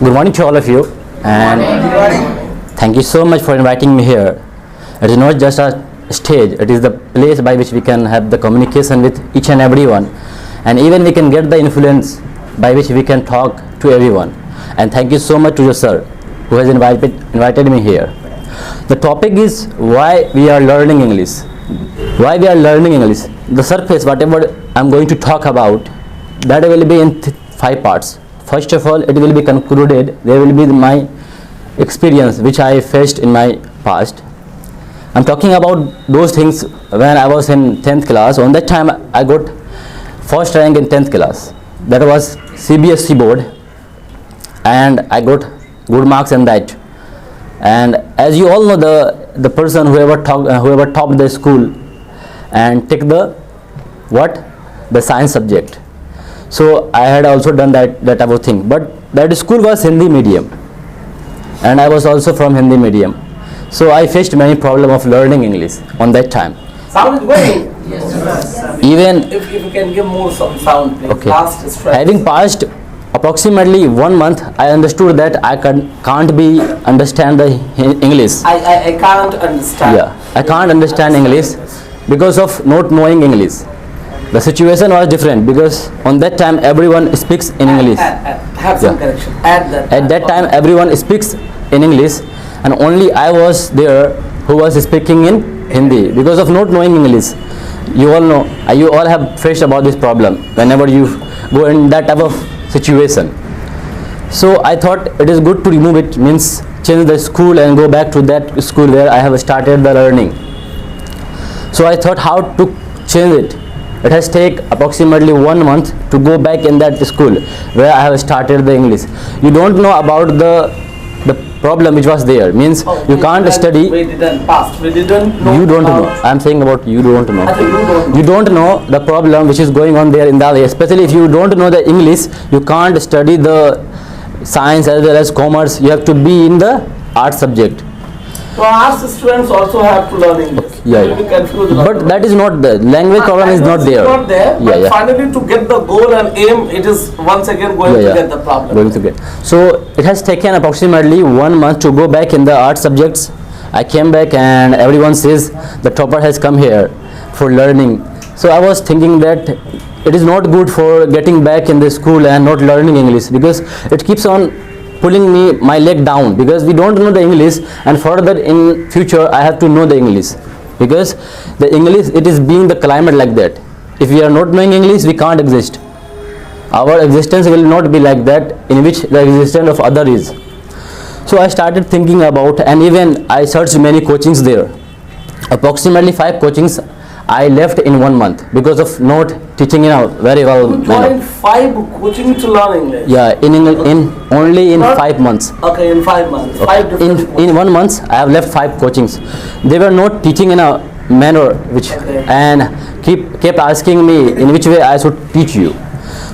Good morning to all of you, and thank you so much for inviting me here. It is not just a stage, it is the place by which we can have the communication with each and everyone, and even we can get the influence by which we can talk to everyone. And thank you so much to your sir who has invited me here. The topic is why we are learning English. Why we are learning English? The surface, whatever I am going to talk about, that will be in 5 parts. First of all, it will be concluded. There will be my experience which I faced in my past. I'm talking about those things when I was in 10th class. On that time, I got first rank in 10th class. That was CBSE board, and I got good marks in that. And as you all know, the person whoever topped the school and take the science subject. So I had also done that type of thing, but that school was Hindi medium, and I was also from Hindi medium. So I faced many problems of learning English on that time. Sound is going. Yes. Even If you can give more some sound, please. okay, Fast stretch. having passed approximately 1 month, I understood that I can't be understand the English. I can't understand. Yeah, I can't understand English because of not knowing English. The situation was different because on that time everyone speaks in English. Have some Yeah. correction. Add that. At that time everyone speaks in English, and only I was there who was speaking in Hindi because of not knowing English. You all know, you all have faced about this problem whenever you go in that type of situation. So I thought it is good to remove it, means change the school and go back to that school where I have started the learning. So I thought how to change it. It has taken approximately 1 month to go back in that school where I have started the English. You don't know about the problem which was there, means you can't study. We didn't pass. We didn't know. You don't know. about- I am saying about you don't know. I think you don't know. You don't know the problem which is going on there in the way. Especially if you don't know the English, you can't study the science as well as commerce. You have to be in the art subject. So arts students also have to learn English. Yeah, They will be confused about But it. that is not the language problem is not there. Not there. Yeah, But yeah. finally, to get the goal and aim, it is once again going to get the problem. Going to get. So it has taken approximately 1 month to go back in the art subjects. I came back and everyone says the topper has come here for learning. So I was thinking that it is not good for getting back in the school and not learning English, because it keeps on pulling my leg down, because we don't know the English, and further in future I have to know the English, because the English, it is being the climate like that. If we are not knowing English, we can't exist. Our existence will not be like that in which the existence of other is. So I started thinking about, and even I searched many coachings there. Approximately 5 coachings I left in 1 month because of not teaching in a very well You manner. joined 5 coaching to learn English. Yeah, in only in Not- 5 months. Okay, in 5 months. 5 different In 1 month I have left 5 coachings. They were not teaching in a manner which, Okay. and kept asking me in which way I should teach you.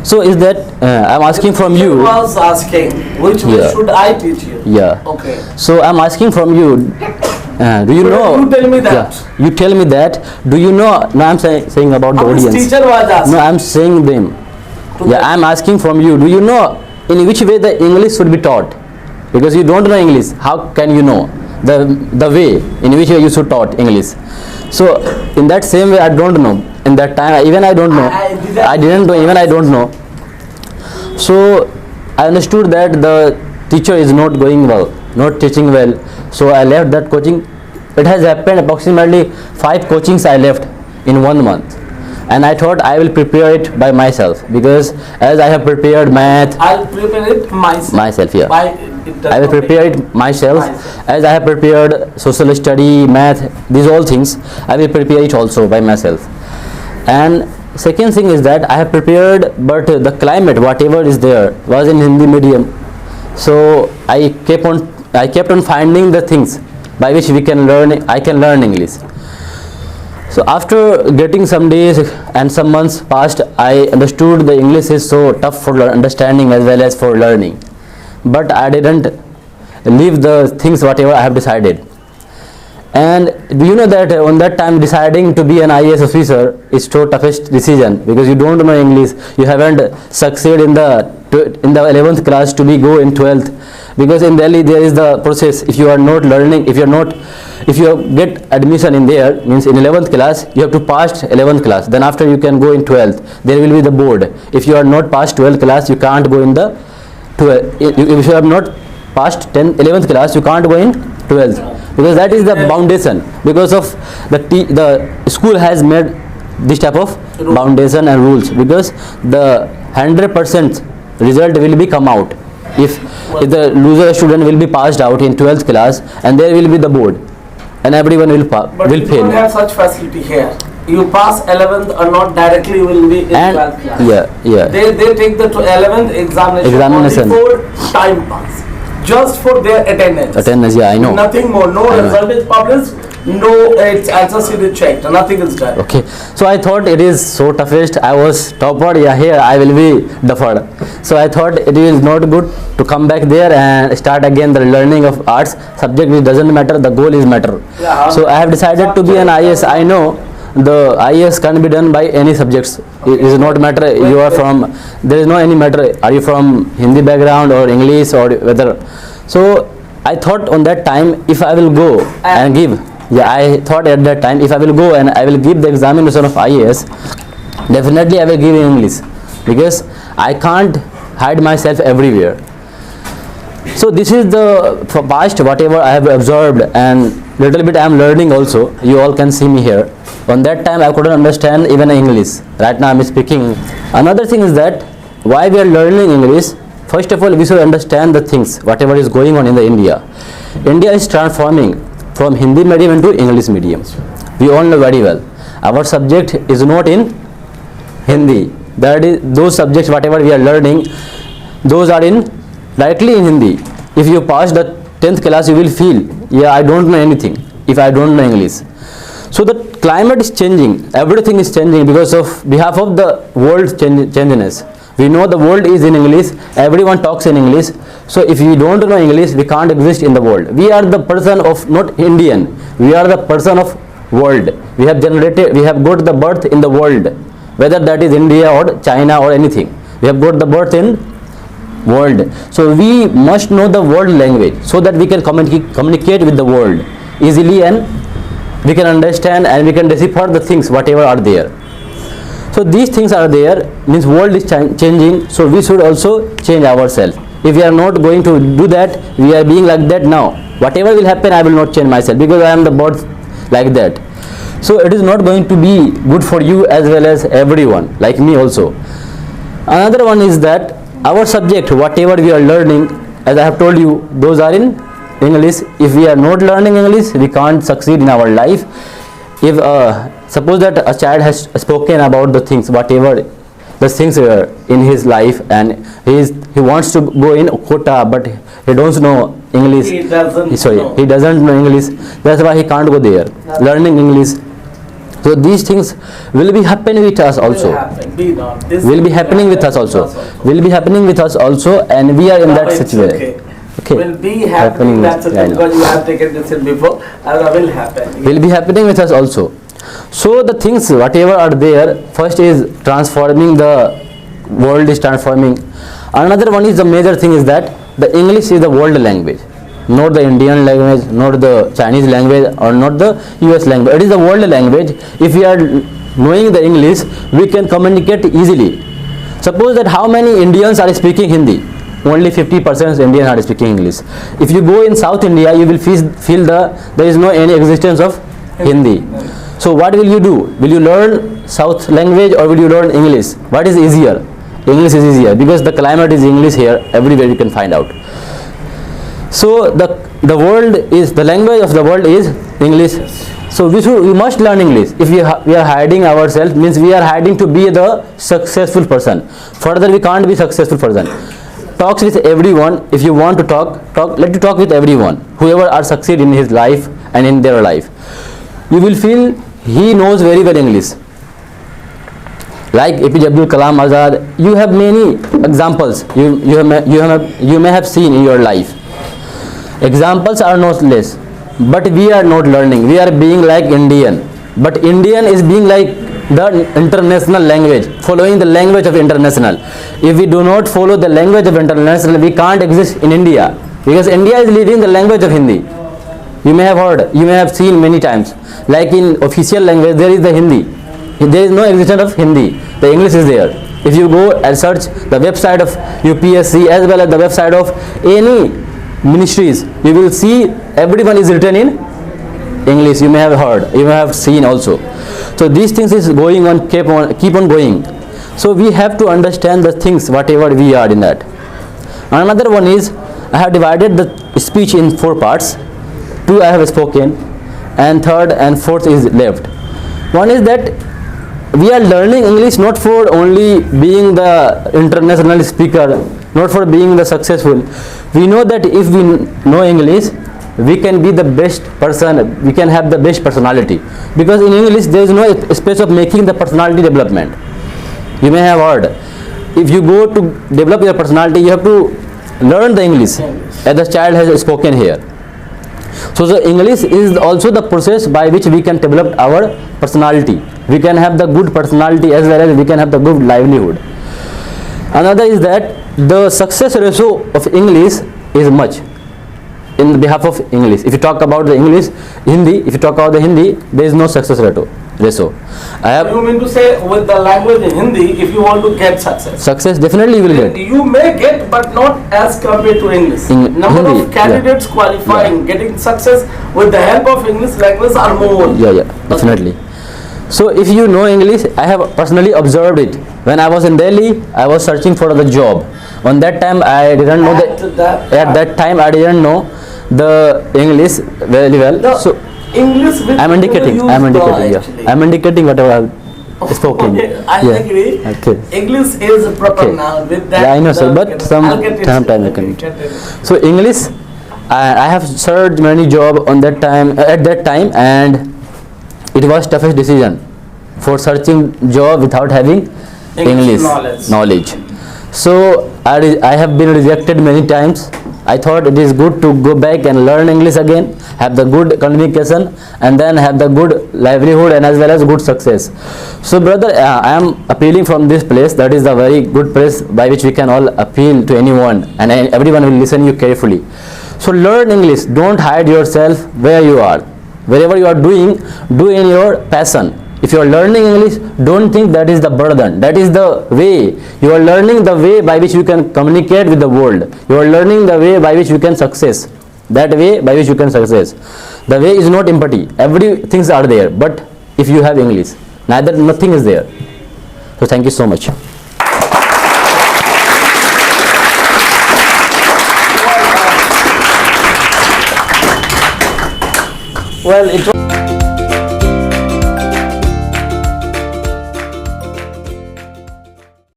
So is that I'm asking from I you. was asking which way Yeah. should I teach you? Yeah. Okay. So I'm asking from you. Do you know? You tell me that. Yeah, you tell me that. Do you know? No, I'm saying about the How this audience. teacher was asking? No, I'm saying them. To Yeah, them. I'm asking from you. Do you know in which way the English should be taught? Because you don't know English. How can you know the way in which way you should taught English? So in that same way, I don't know. In that time, even I don't know. I didn't know. Even I don't know. So I understood that the teacher is not going well, not teaching well. So I left that coaching. It has happened approximately 5 coachings I left in 1 month, and I thought I will prepare it by myself, because as I have prepared math I'll prepare it myself. yeah. Why it does I will not prepare make- it myself, as I have prepared social study, math, these all things. I will prepare it also by myself. And second thing is that I have prepared, but the climate, whatever is there, was in Hindi medium. So I kept on finding the things by which I can learn English. So after getting some days and some months passed, I understood the English is so tough for understanding as well as for learning. But I didn't leave the things whatever I have decided. And do you know that on that time deciding to be an IAS officer is so toughest decision, because you don't know English, you haven't succeeded in the in the 11th class to be go in 12th, because in Delhi there is the process. If you are not learning, if you get admission in there, means in 11th class you have to pass 11th class, then after you can go in 12th. There will be the board. If you are not passed 12th class, you can't go in the 12th. If you have not passed 11th class, you can't go in 12th, because that is the foundation. Because of the school has made this type of foundation and rules, because the 100% result will be come out if the loser student will be passed out in 12th class, and there will be the board and everyone will But will you fail. don't have such facility here. You pass 11th or not, directly you will be in And 12th class. yeah, They take the 11th examination only for time pass, just for their attendance. Yeah, I know. Nothing more. No I know. result is published. No, its answer sheet is checked. Nothing is done. Okay, so I thought it is so toughest. I was topper. Yeah, here I will be deferred. So I thought it is not good to come back there and start again the learning of arts subject, which doesn't matter. The goal is matter. Yeah. So I have decided to be an IAS. I know the IAS can be done by any subjects. It is not matter you are from. There is no any matter. Are you from Hindi background or English or whether? So I thought on that time, if I will go and give. Yeah, I thought at that time, if I will go and I will give the examination of IAS, definitely I will give in English, because I can't hide myself everywhere. So this is the past whatever I have observed, and little bit I am learning also. You all can see me here. On that time I couldn't understand even English. Right now I am speaking. Another thing is that why we are learning English. First of all, we should understand the things whatever is going on in the India. India is transforming from Hindi medium into English medium. We all know very well. Our subject is not in Hindi. That is, those subjects whatever we are learning, those are in directly in Hindi. If you pass the 10th class, you will feel, yeah, I don't know anything if I don't know English. So the climate is changing. Everything is changing because of behalf of the world changiness. We know the world is in English. Everyone talks in English. So if we don't know English, we can't exist in the world. We are the person of not Indian. We are the person of world. We have got the birth in the world, whether that is India or China or anything. We have got the birth in world. So we must know the world language so that we can communicate with the world easily, and we can understand and we can decipher the things whatever are there. So these things are there, means world is changing, so we should also change ourselves. If we are not going to do that, we are being like that now. Whatever will happen, I will not change myself, because I am the birth like that. So it is not going to be good for you as well as everyone, like me also. Another one is that our subject, whatever we are learning, as I have told you, those are in English. If we are not learning English, we can't succeed in our life. If suppose that a child has spoken about the things, whatever the things are in his life, and he wants to go in quota, but he don't know English. He doesn't know. He doesn't know English. That's why he can't go there learning English. So these things will be happening with us also. Will be happening with us also. Will be happening with us also, and we are in that situation. Okay. Will be happening. That's it, because you have taken this in before, and will happen. Will be happening with us also. So the things whatever are there, first is transforming, the world is transforming. Another one is the major thing is that the English is the world language, not the Indian language, not the Chinese language, or not the US language. It is the world language. If we are knowing the English, we can communicate easily. Suppose that how many Indians are speaking Hindi? Only 50% Indians are speaking English. If you go in South India, you will feel there is no any existence of Hindi. So what will you do? Will you learn South language or will you learn English? What is easier? English is easier, because the climate is English here. Everywhere you can find out. So the world is, the language of the world is English. So we must learn English. If we are hiding ourselves, means we are hiding to be the successful person. Further, we can't be successful person. Talks with everyone. If you want to talk. Let you talk with everyone. Whoever are succeed in his life and in their life, you will feel he knows very well English. Like APJ Abdul Kalam Azad, you have many examples. You may have seen in your life. Examples are not less, but we are not learning. We are being like Indian, but Indian is being like the international language, following the language of international. If we do not follow the language of international, we can't exist in India, because India is living the language of Hindi. You may have heard, you may have seen many times, like in official language there is the Hindi. There is no existence of Hindi, the English is there. If you go and search the website of UPSC as well as the website of any ministries, you will see everyone is written in English. You may have heard, you may have seen also. So these things is going on, keep on going. So we have to understand the things whatever we are in that. Another one is, I have divided the speech in 4 parts. 2 I have spoken, and 3rd and 4th is left. One is that we are learning English not for only being the international speaker, not for being the successful. We know that if we know English, we can be the best person, we can have the best personality, because in English there is no space of making the personality development. You may have heard, if you go to develop your personality, you have to learn the English as the child has spoken here. So the English is also the process by which we can develop our personality. We can have the good personality as well as we can have the good livelihood. Another is that the success ratio of English is much in behalf of English. If you talk about the English, Hindi, if you talk about the Hindi, there is no success ratio. You mean to say with the language in Hindi, if you want to get success? Success definitely you will get. You may get, but not as compared to English. Number Hindi, of candidates qualifying, getting success with the help of English language are more. Yeah, definitely. So if you know English, I have personally observed it. When I was in Delhi, I was searching for the job. On that time, I didn't know at that time I didn't know the English very well. So English I'm indicating whatever I've spoken. I agree. Okay. English is a proper noun with that. Yeah, I know, sir, but sometimes I can. So English, I have searched many jobs on that time, at that time, and it was toughest decision for searching job without having English knowledge. So I have been rejected many times. I thought it is good to go back and learn English again, have the good communication, and then have the good livelihood and as well as good success. So brother, I am appealing from this place. That is the very good place by which we can all appeal to anyone, and everyone will listen you carefully. So learn English. Don't hide yourself where you are. Wherever you are doing, do in your passion. If you are learning English, don't think that is the burden. That is the way. You are learning the way by which you can communicate with the world. You are learning the way by which you can success. That way by which you can success. The way is not empty. Every things are there. But if you have English, nothing is there. So thank you so much. Well, it was